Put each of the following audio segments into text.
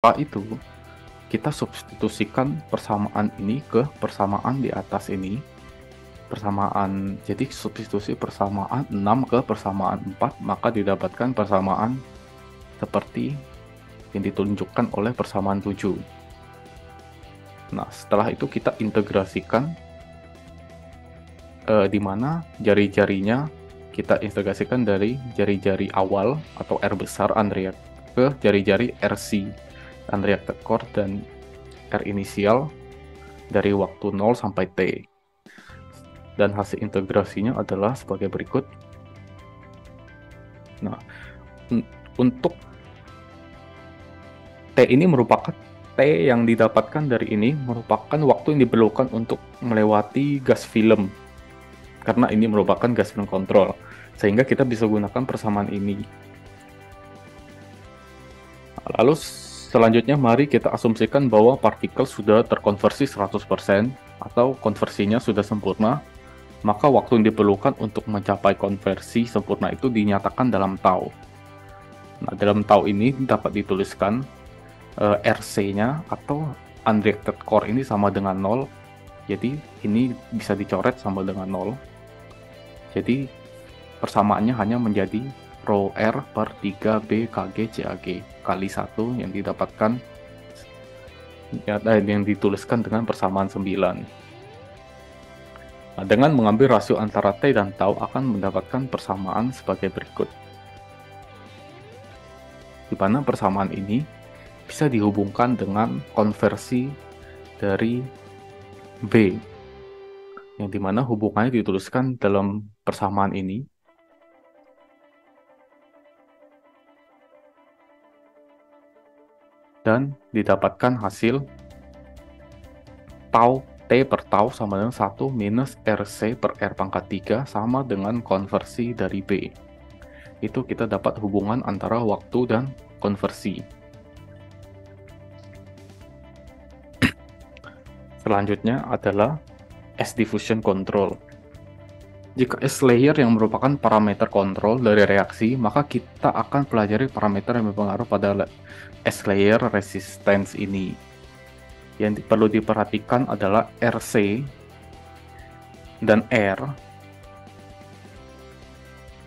Setelah itu, kita substitusikan persamaan ini ke persamaan di atas ini. Jadi substitusi persamaan 6 ke persamaan 4, maka didapatkan persamaan seperti yang ditunjukkan oleh persamaan 7. Nah, setelah itu kita integrasikan, di mana jari-jarinya kita integrasikan dari jari-jari awal atau R besar unreacted ke jari-jari RC unreacted core dan R inisial dari waktu 0 sampai T. Dan hasil integrasinya adalah sebagai berikut. Nah, untuk T ini merupakan T yang didapatkan dari ini merupakan waktu yang diperlukan untuk melewati gas film, karena ini merupakan gas film kontrol, sehingga kita bisa gunakan persamaan ini. Lalu selanjutnya mari kita asumsikan bahwa partikel sudah terkonversi 100% atau konversinya sudah sempurna, maka waktu yang diperlukan untuk mencapai konversi sempurna itu dinyatakan dalam tau. Nah, dalam tau ini dapat dituliskan RC-nya atau unreacted core ini sama dengan 0. Jadi ini bisa dicoret sama dengan 0. Jadi persamaannya hanya menjadi rho R per 3B Kg CAG kali 1 yang didapatkan yang dituliskan dengan persamaan 9. Nah, dengan mengambil rasio antara T dan tau akan mendapatkan persamaan sebagai berikut. Di mana persamaan ini bisa dihubungkan dengan konversi dari B, yang dimana hubungannya dituliskan dalam persamaan ini. Dan didapatkan hasil tau T per tau sama dengan 1 minus RC per R pangkat 3 sama dengan konversi dari B. Itu kita dapat hubungan antara waktu dan konversi. Selanjutnya adalah S-diffusion control. Jika S-layer yang merupakan parameter kontrol dari reaksi, maka kita akan pelajari parameter yang berpengaruh pada S-layer resistance ini. Yang perlu diperhatikan adalah RC dan R,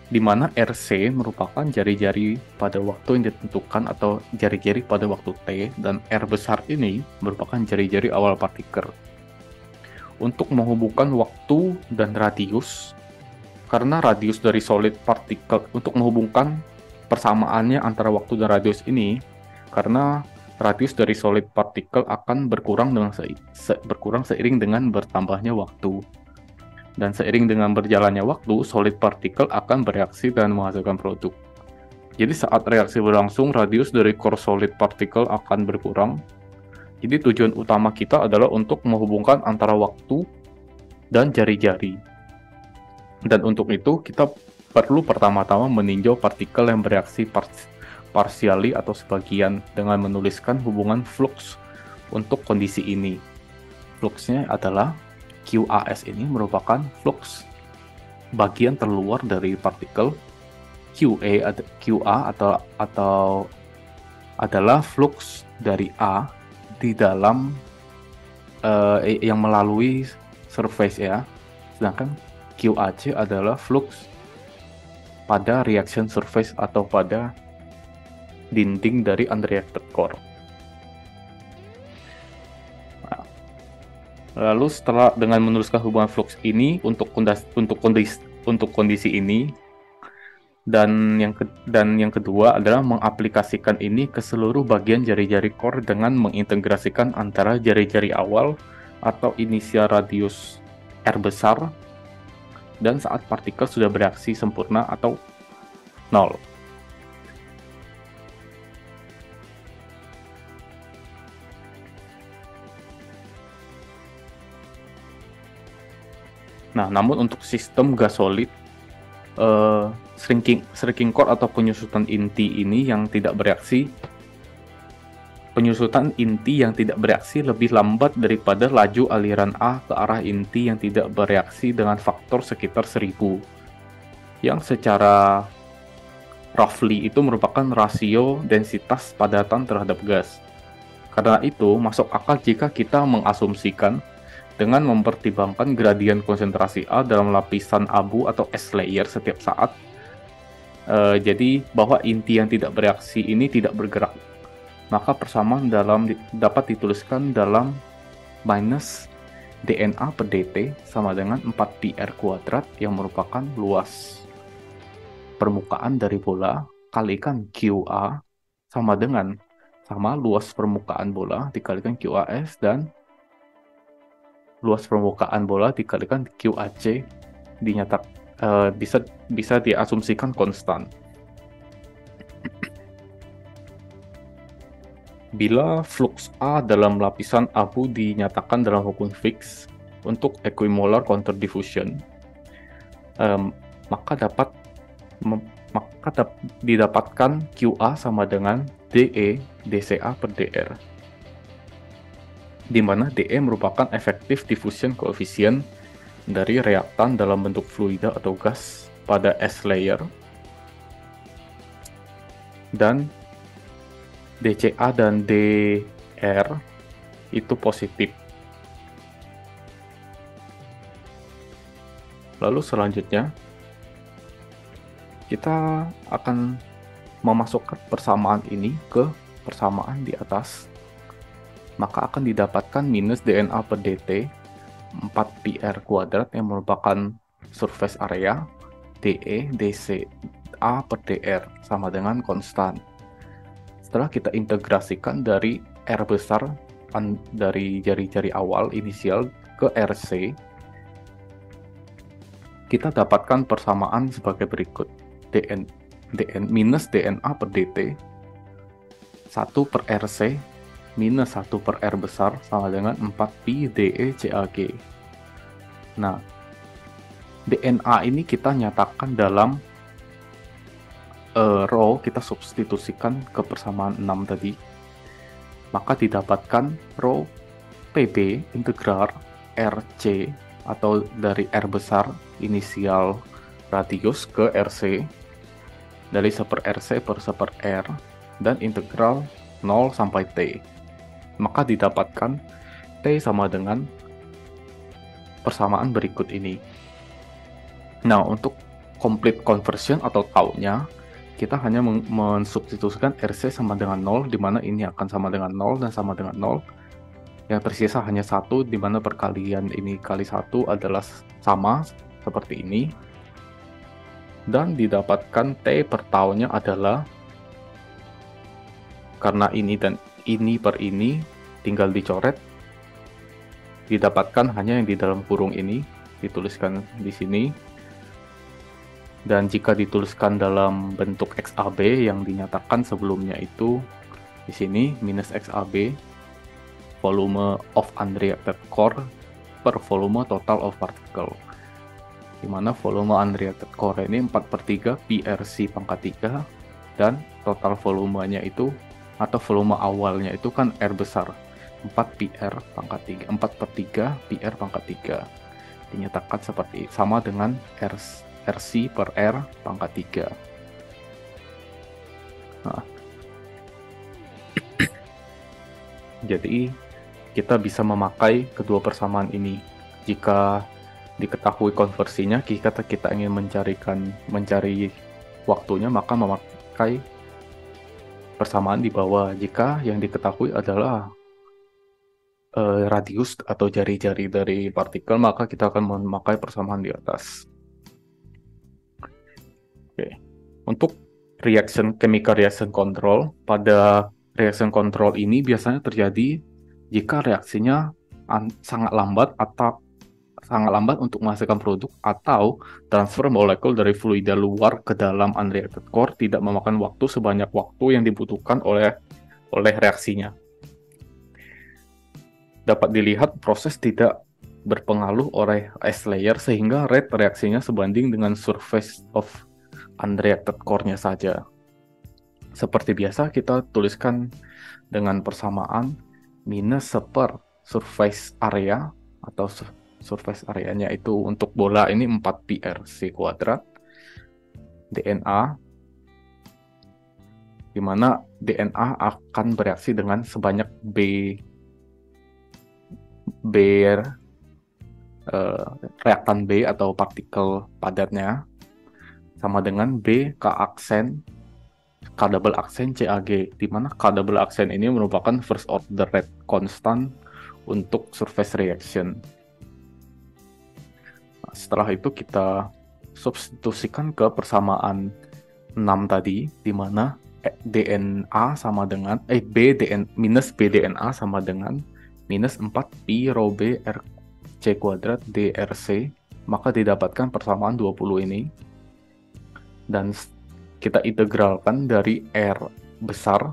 di mana RC merupakan jari-jari pada waktu yang ditentukan atau jari-jari pada waktu T, dan R besar ini merupakan jari-jari awal partikel. Untuk menghubungkan waktu dan radius, karena radius dari solid partikel, untuk menghubungkan persamaannya antara waktu dan radius ini, karena radius dari solid partikel akan berkurang seiring dengan bertambahnya waktu. Dan seiring dengan berjalannya waktu, solid particle akan bereaksi dan menghasilkan produk. Jadi saat reaksi berlangsung, radius dari core solid particle akan berkurang. Jadi tujuan utama kita adalah untuk menghubungkan antara waktu dan jari-jari. Dan untuk itu, kita perlu pertama-tama meninjau partikel yang bereaksi partially atau sebagian dengan menuliskan hubungan flux untuk kondisi ini. Fluxnya adalah QAS ini merupakan flux bagian terluar dari partikel. QA atau adalah flux dari A di dalam yang melalui surface ya. Sedangkan QAC adalah flux pada reaction surface atau pada dinding dari unreacted core. Lalu setelah dengan menuliskan hubungan flux ini untuk kondisi ini, dan yang kedua adalah mengaplikasikan ini ke seluruh bagian jari-jari core dengan mengintegrasikan antara jari-jari awal atau inisial radius R besar dan saat partikel sudah bereaksi sempurna atau 0. Nah, namun untuk sistem gas solid, shrinking core atau penyusutan inti yang tidak bereaksi lebih lambat daripada laju aliran A ke arah inti yang tidak bereaksi dengan faktor sekitar 1000, yang secara roughly itu merupakan rasio densitas padatan terhadap gas. Karena itu, masuk akal jika kita mengasumsikan dengan mempertimbangkan gradien konsentrasi A dalam lapisan abu atau S layer setiap saat. Jadi, bahwa inti yang tidak bereaksi ini tidak bergerak. Maka persamaan dapat dituliskan dalam minus dNA per dt sama dengan 4πr kuadrat yang merupakan luas permukaan dari bola kalikan QA sama luas permukaan bola dikalikan QAS dan luas permukaan bola dikalikan QAC bisa diasumsikan konstan. Bila flux A dalam lapisan abu dinyatakan dalam hukum Fick untuk equimolar counter diffusion, maka didapatkan QA sama dengan dE dCA per dR, di mana dE merupakan effective diffusion coefficient dari reaktan dalam bentuk fluida atau gas pada S layer, dan dCA dan dR itu positif. Lalu selanjutnya kita akan memasukkan persamaan ini ke persamaan di atas, maka akan didapatkan minus dNA per dt 4πr kuadrat yang merupakan surface area dE dCA per dR sama dengan konstan. Setelah kita integrasikan dari R besar dari jari-jari awal inisial ke RC, kita dapatkan persamaan sebagai berikut. dN minus dNA per dt 1 per RC minus 1 per R besar sama dengan 4π dE CAG. Nah, dNA ini kita nyatakan dalam rho, kita substitusikan ke persamaan 6 tadi, maka didapatkan rho PB integral RC atau dari R besar inisial radius ke RC dari 1 per RC per 1 per R dan integral 0 sampai T, maka didapatkan T sama dengan persamaan berikut ini. Nah, untuk complete conversion atau taunya, kita hanya mensubstitusikan RC sama dengan 0, di mana ini akan sama dengan 0 dan sama dengan 0. Yang tersisa hanya 1, di mana perkalian ini kali 1 adalah sama, seperti ini. Dan didapatkan T per taunya adalah, karena ini dan ini per ini tinggal dicoret, didapatkan hanya yang di dalam kurung ini, dituliskan di sini. Dan jika dituliskan dalam bentuk XAB yang dinyatakan sebelumnya itu di sini minus XAB volume of unreacted core per volume total of particle, di mana volume unreacted core ini 4/3 PRC pangkat 3 dan total volumenya itu atau volume awalnya itu kan R besar 4PR pangkat 3, 4/3 PR pangkat 3, dinyatakan seperti sama dengan RC per R pangkat 3. Nah, jadi kita bisa memakai kedua persamaan ini. Jika diketahui konversinya, kita ingin mencari waktunya, maka memakai persamaan di bawah. Jika yang diketahui adalah radius atau jari-jari dari partikel, maka kita akan memakai persamaan di atas. Oke. Untuk chemical reaction control, pada reaction control ini biasanya terjadi jika reaksinya sangat lambat untuk menghasilkan produk, atau transfer molekul dari fluida luar ke dalam unreacted core tidak memakan waktu sebanyak waktu yang dibutuhkan oleh reaksinya. Dapat dilihat proses tidak berpengaruh oleh S layer sehingga rate reaksinya sebanding dengan surface of unreacted core-nya saja. Seperti biasa kita tuliskan dengan persamaan minus 1/, surface area atau surface areanya itu untuk bola ini 4πRC kuadrat dNA, di mana DNA akan bereaksi dengan sebanyak B reaktan B atau partikel padatnya sama dengan B K aksen K double aksen CAG, di mana K double aksen ini merupakan first order rate constant untuk surface reaction. Nah, setelah itu kita substitusikan ke persamaan 6 tadi, di mana DNA sama dengan minus BDNA sama dengan minus 4 pi rho B RC kuadrat DRC, maka didapatkan persamaan 20 ini. Dan kita integralkan dari R besar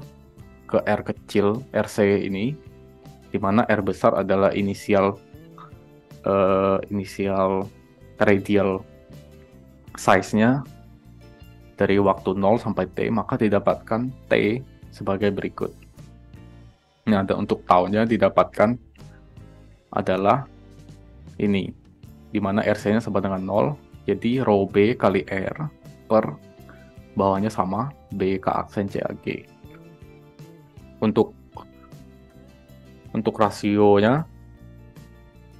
ke R kecil RC ini, di mana R besar adalah inisial radial size-nya dari waktu 0 sampai T, maka didapatkan T sebagai berikut. Nah, dan untuk taunya didapatkan adalah ini, di mana RC-nya sama dengan 0, jadi rho B kali R per bawahnya sama B K aksen CAG. Untuk rasionya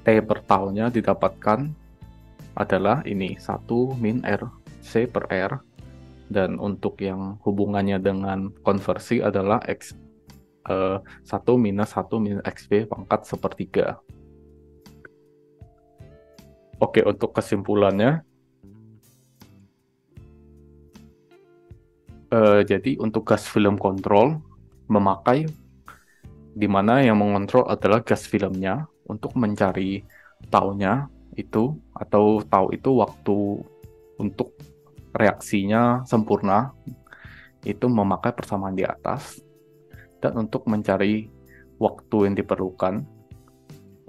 T per taunya didapatkan adalah ini 1 min R C per R, dan untuk yang hubungannya dengan konversi adalah 1 minus XB pangkat sepertiga. Oke, untuk kesimpulannya, jadi untuk gas film control memakai di mana yang mengontrol adalah gas filmnya untuk mencari taunya itu, atau tau itu waktu untuk reaksinya sempurna, itu memakai persamaan di atas. Dan untuk mencari waktu yang diperlukan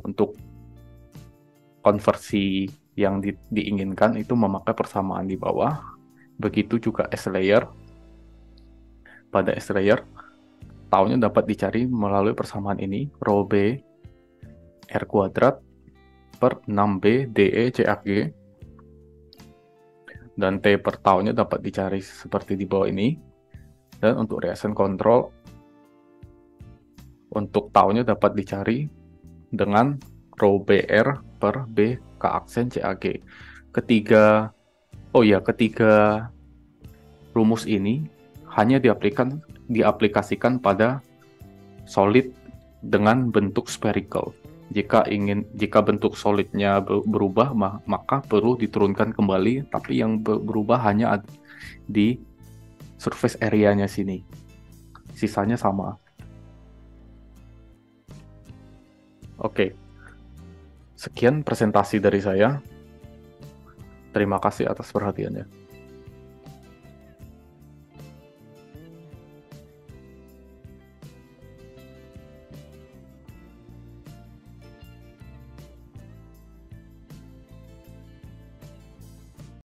untuk konversi yang diinginkan itu memakai persamaan di bawah. Begitu juga S layer. Pada S layer, taunya dapat dicari melalui persamaan ini, rho B R kuadrat per 6B DE CAG, dan T per taunya dapat dicari seperti di bawah ini. Dan untuk reaction control, untuk taunya dapat dicari dengan rho BR per B K aksen CAG. Ketiga rumus ini hanya diaplikasikan pada solid dengan bentuk spherical. Jika bentuk solidnya berubah, maka perlu diturunkan kembali, tapi yang berubah hanya di surface area-nya sini. Sisanya sama. Oke. Sekian presentasi dari saya. Terima kasih atas perhatiannya.